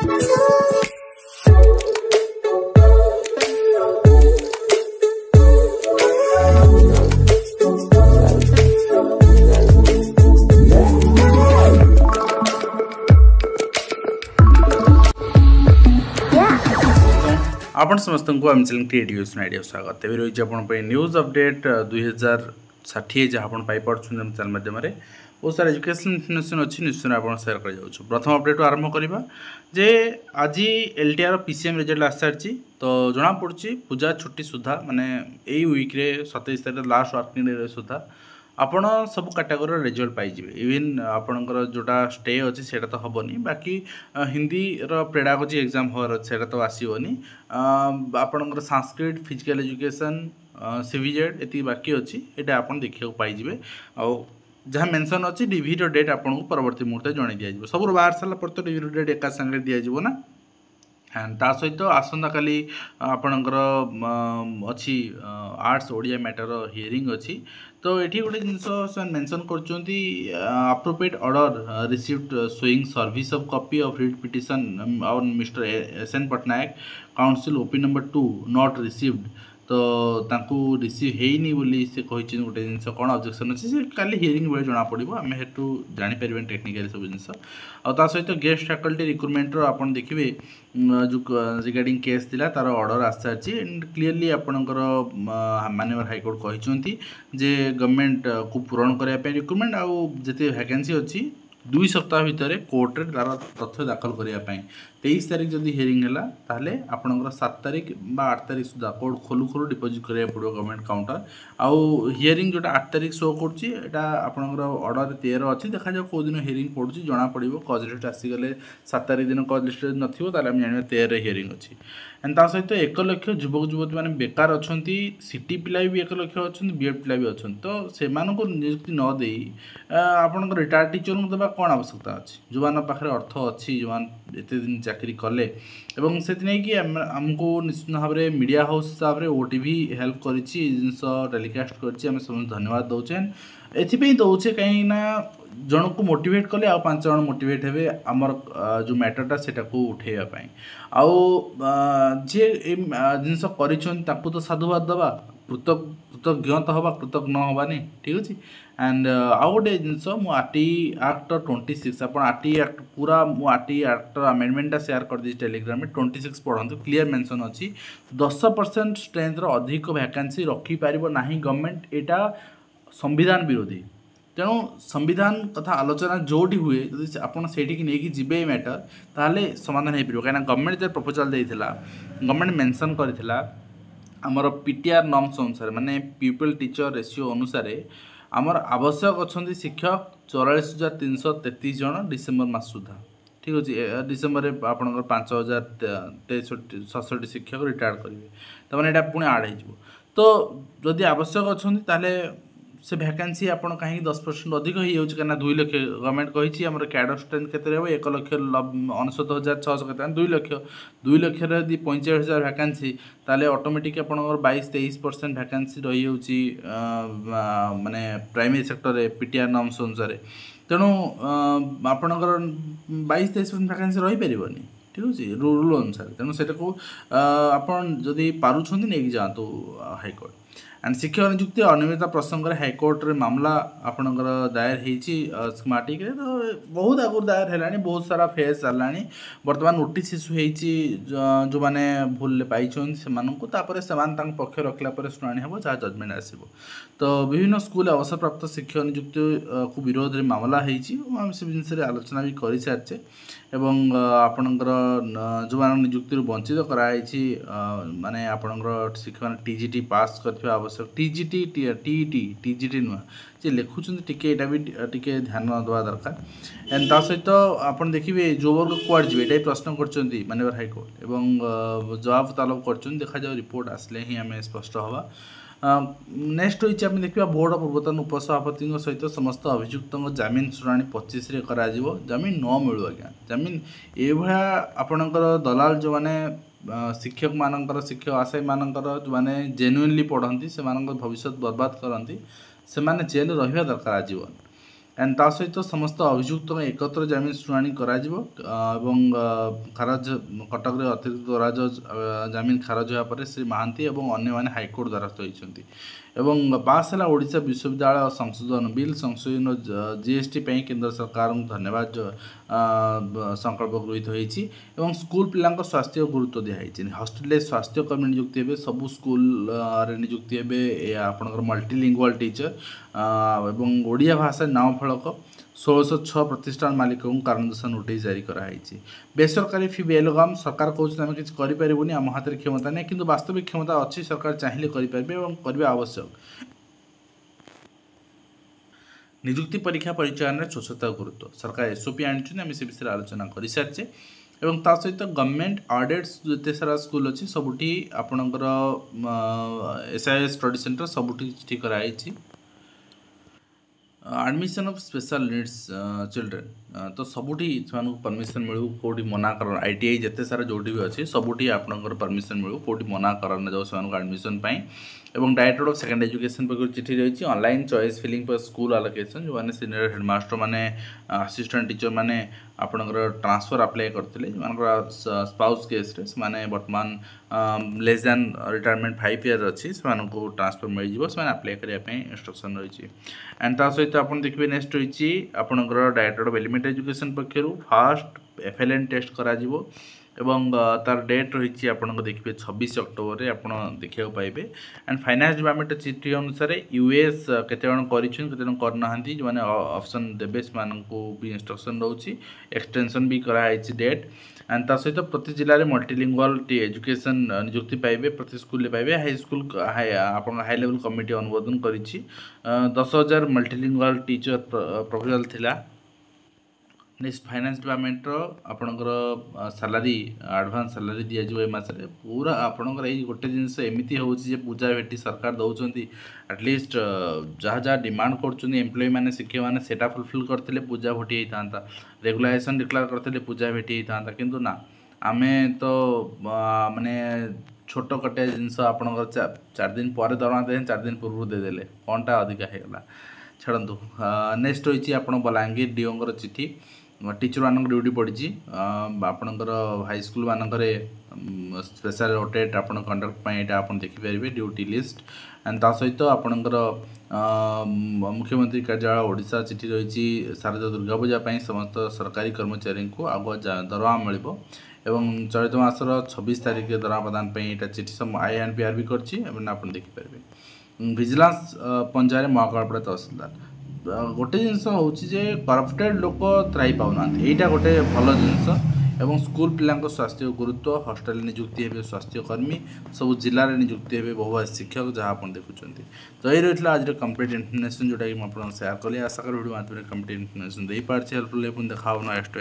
आपण समस्त को आम चैनल क्रिएटिव आइडिया स्वागत तेज रही है न्यूज अपडेट 2060 जहाँ आप चैनल माध्यम बहुत सारा एजुकेशन इनफर्मेशन अच्छी निश्चय आप सेयार कर प्रथम अपडेट आरंभ करवा जे आज एलटीआर पीसीएम रिजल्ट आस सारी तो जना पड़ी पूजा छुट्टी सुधा माने यही वीक्रे 27 तारीख लास्ट वर्किंग डे सुधा आपण सब कैटेगोरी रिजल्ट पाइबे इवन आपणकर जोटा स्टे अच्छी से तो हेनी बाकी हिंदी पेडागोजी एग्जाम हर अच्छे तो आसोनी आपणकर संस्कृत फिजिकल एजुकेशन सीवीजेड ये बाकी अच्छी यहाँ आप देखा पाइबे आ जहाँ मेंशन अच्छी डिवीर डेट आपको परवर्ती मुहूर्त जन दिज्व सब बाहर सारा पर तो डिवीर डेट एका संगे दिज्व ना ता सहित आसंता काली आपणकर अच्छी आर्ट्स ओडिया मैटर हियरिंग अच्छी तो ये गोटे जिनस मेंशन करप्रोप्रिएट order received showing service of copy of writ petition on mister SN Patnaik counsel OP number 2 not received तो तांकू रिसीव हेनी बोली से कही गोटे जिन कौन ऑब्जेक्शन अच्छे से खाली हियरिंग बेले जना पड़ो आम हेतु जापर टेक्निकल सब जिन आ सहित गेस्ट फैकल्टी रिक्रुटमेंट आप देखिए जो रिगार्डिंग केस थिला तार ऑर्डर आस सारी एंड क्लीयरली आपणकर माननीय हाईकोर्ट कहते जे गवर्नमेंट को पूरण करने रिक्रुटमेंट आउ जिते वैकेंसी अच्छी 2 सप्ताह भितर कोर्टे तार तथ्य दाखल करने 23 तारीख जब हियरिंग है ताहले आपणकर 7 तारीख 8 तारीख सुधा कोर्ट खोलू खोलू डिपोजिट करा पड़ो गवर्नमेंट काउंटर आउ हियरिंग जोटा 8 तारीख शो करा आपणकर ऑर्डर 13 अच्छी देखा जाओ कौ दिन हियरिंग पड़ू जना पड़ो कज लिस्ट आसीगले 7 तारीख दिन कज लिस्ट नथिबो ताले हम जानिबा 13 हियरिंग अच्छी एंड ता सहित 1 लाख युवक युवती मैंने बेकार अच्छा सिटी पिला भी 1 लाख अच्छा बीएड पिला भी अच्छा तो से नियुक्ति न दे आपण रिटायर्ड टीचर को देवा कौन आवश्यकता अच्छी जो मान पाखे अर्थ अच्छी जो एत दिन चाकरी कले एवं से कि आमको निश्चित भाव में मीडिया हाउस हिसाब से ओटीवी हेल्प कर जिनस टेलीकास्ट कर समस्त धन्यवाद दौचे एथि दौचे कहीं जन को मोटिवेट कले आ 5 जन मोटिवेट हे आमर जो मैटरटा से उठेबापी आउ जी जिनस कर तो साधुवाद दबा कृतज्ञता हवा कृतज्ञ न हवानी ठीक अच्छे एंड आउ गोटे जिनस मु आरटी एक्ट 26 आप आरटी एक्ट पूरा मु आरटी एक्ट अमेंडमेंटा शेयर कर दी टेलीग्राम में 26 पढ़ु क्लीयर मेंशन अच्छी 10% स्ट्रेंथ अधिक वैकेंसी रखिपार ना गवर्नमेंट यहाँ संविधान विरोधी तेणु संविधान कथा आलोचना जोटी हुए जब आपड़ से नहीं जी मैटर ताहले समाधान हो पार कहीं गवर्नमेंट जो प्रपोजल देता गवर्नमेंट मेंशन करथिला आमर पीटीआर नॉर्म्स अनुसार माने पीपल टीचर रेशियो अनुसार आमर आवश्यक अच्छा शिक्षक 44,333 जन डिसेम्बर मास सुधा ठीक अच्छे डिसेम्बर आपंकर 5,067 शिक्षक रिटायर्ड करेंगे तमाने यहाँ पुणी आड हो तो जदि आवश्यक अच्छा से वैकेंसी आप कहीं 10% अधिक हो कहीं 2 लाख गवर्नमेंट कही आम कैडर स्ट्रेंथ के 1,69,600 के 2 लाख यदि 45,000 वैकेंसी ताले ऑटोमेटिक आप 22-23% वैकेंसी रही माने प्राइमरी सेक्टर पीटीआर नॉर्म्स अनुसार तेणु आपणकर 22-23% वैकेंसी रही पारनी ठीक अच्छे रूल अनुसार तेणु से आपड़ी पार्टी नहीं जातु हाईकोर्ट एंड शिक्षक नियुक्ति अनियमितता प्रसंग में हाईकोर्ट रे मामला आपणकर दायर हो स्मार्टिक तो बहुत आगुरी दायर है बहुत सारा फेज सारा बर्तमान नोटिस इश्यू हो जो मैंने भूल पाई से पक्ष रखला शुणी हम जहाँ जजमेंट आसो तो विभिन्न स्कूल अवसर प्राप्त शिक्षक नियुक्ति को विरोध में मामला होम से जिन आलोचना भी कर सारी एवं आपणकर जो मान नियुक्ति वंचित कराई माने आपणकर शिक्षक टीजीटी पास कर आवश्यक टीजीटी टीईटी टीजीटी नुआ जे लिखुं टिके भी टिके ध्यान देवा दरकार एंड ता सहित आप देखिए जो वर्ग कुआड जी ये प्रश्न कर माननीय हाईकोर्ट एवं जवाब तलब कर देखा जाओ रिपोर्ट आसले ही आम स्पष्ट हवा नेक्स्ट होइए आम देखा बोर्ड पूर्वतन उपसभापति सहित समस्त अभियुक्त जमीन शुणी 25 करा जमीन न मिलू आज्ञा जमीन ये आपणकर दलाल जो मैंने शिक्षक मानकर शिक्षक आशायी मानकर जो मैंने जेन्युइनली पढ़ती से भविष्य बर्बाद करती से जेल रहा दरकार आजीवन एंड ता सहित समस्त अभियुक्त एकत्र जमीन शुणाणी कराजिबो एवं खारज कटक रे अतिरिक्त दौरा जज जमीन खारज होया पर श्री महांती एवं अन्य माने हाईकोर्ट द्वारस्थ होइछन्ति एवं पास है ओडिशा विश्वविद्यालय संशोधन बिल संशोधन जीएसटी पे केंद्र सरकार धन्यवाद संकल्प गृहीत होती एवं स्कूल पिला स्वास्थ्य गुरुत्व दिखाई हॉस्टेल स्वास्थ्य कर्मी नियुक्ति हे सबू स्कूल नियुक्ति हे आपंकर मल्टीलिंगुअल टीचर एवं ओडिया भाषा नाम फलक 1606 प्रतिष्ठान मालिक को कारण दर्शा नोटिस जारी कराई बेसरकारी फी बेलगाम सरकार कहते आम किसी करें आम हाथ में क्षमता नहीं किंतु वास्तविक क्षमता अच्छी सरकार चाहिए करेंगे और करने आवश्यक नियुक्ति परीक्षा परिचालन में स्वच्छता गुरुत्व सरकार एसओपी आम से विषय आलोचना कर सारी एवं ता सहित गवर्नमेंट ऑडिट्स जिते सारा स्कूल अच्छी सबुठी आपणकर एसआईएस स्टडी सेंटर सबुठी कराई admission of special needs children तो सबुठी परमिशन मिलू कौटी मना कर आईटीआई जिते सारा जोटी भी अच्छी सबुठी आपणकर परमिशन मिलू कौटी मना कर जाऊ एडमिशन एवं डायरेक्टर ऑफ सेकेंडरी एजुकेशन पक्ष चिठी रही ऑनलाइन चॉइस फिलिंग पर स्कूल आलोकेशन जो मैंने सीनियर हेडमास्टर माने असिस्टेंट टीचर माने आपणकर ट्रांसफर अप्लाई करते जो स्पाउस केस रे माने वर्तमान लेस दैन रिटायरमेंट 5 ईयर अच्छी से ट्रांसफर मिल जाव से अप्लाई करने इंस्ट्रक्शन रही एंड ता सहित आप देखिए नेक्स्ट रही आपणकर डायरेक्टर ऑफ एलिमेंटरी एजुकेशन पक्षर फास्ट एफएलएन टेस्ट करा एवं तार डेट रही आपको देखिए 26 अक्टोबर में आप देखा पाइबे एंड फाइनेंस डिपार्टमेंट चिठी अनुसार यूएस केते करना जो मैंने ऑप्शन देवे से भी इंस्ट्रक्शन रोचे एक्सटेंशन भी कराई डेट एंड ता सहित प्रति जिले में मल्टीलिंगुअल एजुकेशन नियुक्ति पाइबे प्रति स्कूल पाइबे हाई स्कूल आप हाई लेवल कमिटी अनुमोदन कर 10,000 मल्टीलिंगुअल टीचर प्रपोजल थिला नेक्स्ट फाइनेंस डिपार्टमेंट आपणकर सैलरी एडवांस सैलरी दि जाए मसरे पूरा आपणकर ये गोटे जिनस एमती हो पूजा भेटी सरकार दौरान एटलिस्ट जहाँ जहाँ डिमांड कर एम्प्लॉय मैंने शिक्षक मैंने सेटा फुलफिल करते पूजा भटी होता रेगुलाइजेशन डिक्लेयर करते पूजा भेटी होता किंतु ना आम तो माने छोट कटिया जिनस आपणकर 4 दिन पर दरमा दे 4 दिन पूर्व देदेले कौनटा अधिका होगा छाड़ू नेक्स्ट रही आप बलांगीर डीओर चिठी टीचर मान ड्यूटी पड़ी आपणकर हाईस्कल मानक स्पेशल रोटेट आप कंडक्ट आप देखिपारे ड्यूटी लिस्ट एंड ता सहित आपणकर मुख्यमंत्री कार्यालय ओडिशा चिठी रही शारदा दुर्गा पूजा समस्त सरकारी कर्मचारी को आगुआ दरमा मिल एवं चलित मासर 26 तारिख दरमा प्रदान यहाँ चिठी आईएनपीआर भी कर देखिपारे विजिलेंस पंजाब महाकालपड़ा तहसीलदार गोटे जिनस हूँ करप्टेड लोक त्राई पाऊना यहाँ गोटे भल जिनस एवं स्कूल पिला स्वास्थ्य गुरुत्व हॉस्टेल नियुक्ति हे स्वास्थ्यकर्मी सब जिले में नियुक्ति हे बहु शिक्षक जहाँ आप देखुं तो ये रही आज कंप्लीट इन्फर्मेशन जोटा कि मुझे सेयार कली आशा कर वीडियो माध्यम कंप्लीट इन्फर्मेशन दे पार्टी हेल्पफुल देखा नेक्स्ट